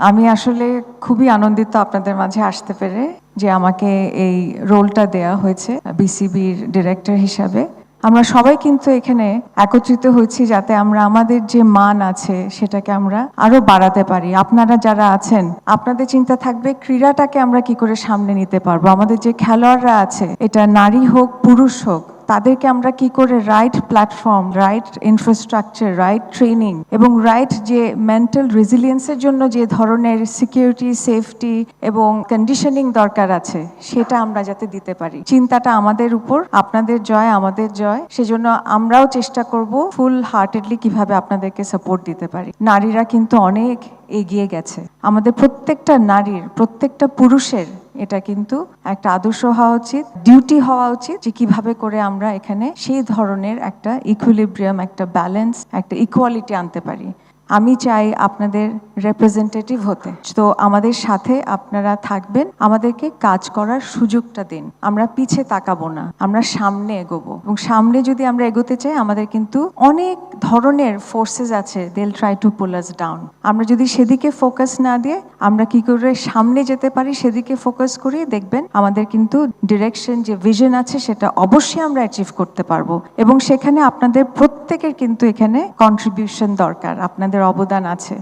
আমি আসলে খুবই আনন্দিত আপনাদের মাঝে আসতে পেরে, যে আমাকে এই রোলটা দেয়া হয়েছে বিসিবির ডিরেক্টর হিসাবে। আমরা সবাই কিন্তু এখানে একত্রিত হয়েছি যাতে আমরা আমাদের যে মান আছে সেটাকে আমরা আরো বাড়াতে পারি। আপনারা যারা আছেন, আপনাদের চিন্তা থাকবে ক্রীড়াটাকে আমরা কি করে সামনে নিতে পারবো। আমাদের যে খেলোয়াড়রা আছে, এটা নারী হোক পুরুষ হোক, তাদেরকে আমরা কি করে right platform, right infrastructure, right training এবং রাইট যে মেন্টাল রেজিলিয়েন্সের জন্য যে ধরনের সিকিউরিটি, সেফটি এবং কন্ডিশনিং দরকার আছে, সেটা আমরা যাতে দিতে পারি। চিন্তাটা আমাদের উপর, আপনাদের জয় আমাদের জয়। সেজন্য আমরাও চেষ্টা করব ফুল হার্টেডলি কিভাবে আপনাদেরকে সাপোর্ট দিতে পারি। নারীরা কিন্তু অনেক এগিয়ে গেছে। আমাদের প্রত্যেকটা নারীর, প্রত্যেকটা পুরুষের এটা কিন্তু একটা আদর্শ হওয়া উচিত, ডিউটি হওয়া উচিত, যে কিভাবে করে আমরা এখানে সেই ধরনের একটা ইকুইলিব্রিয়াম, একটা ব্যালেন্স, একটা ইকুয়ালিটি আনতে পারি। আমি চাই আপনাদের রিপ্রেজেন্টেটিভ হতে। তো আমাদের সাথে আপনারা থাকবেন, আমাদেরকে কাজ করার সুযোগটা দিন। আমরা পিছে তাকাবো না, আমরা সামনে এগোবো। এবং সামনে যদি আমরা এগোতে চাই, আমাদের কিন্তু অনেক ধরনের ফোর্সেস আছে, they will try to pull us down. আমরা যদি সেদিকে ফোকাস না দিয়ে আমরা কি করে সামনে যেতে পারি সেদিকে ফোকাস করি, দেখবেন আমাদের কিন্তু ডিরেকশন, যে ভিশন আছে, সেটা অবশ্যই আমরা অ্যাচিভ করতে পারবো। এবং সেখানে আপনাদের প্রত্যেকের কিন্তু এখানে কন্ট্রিবিউশন দরকার, আপনাদের অবদান আছে।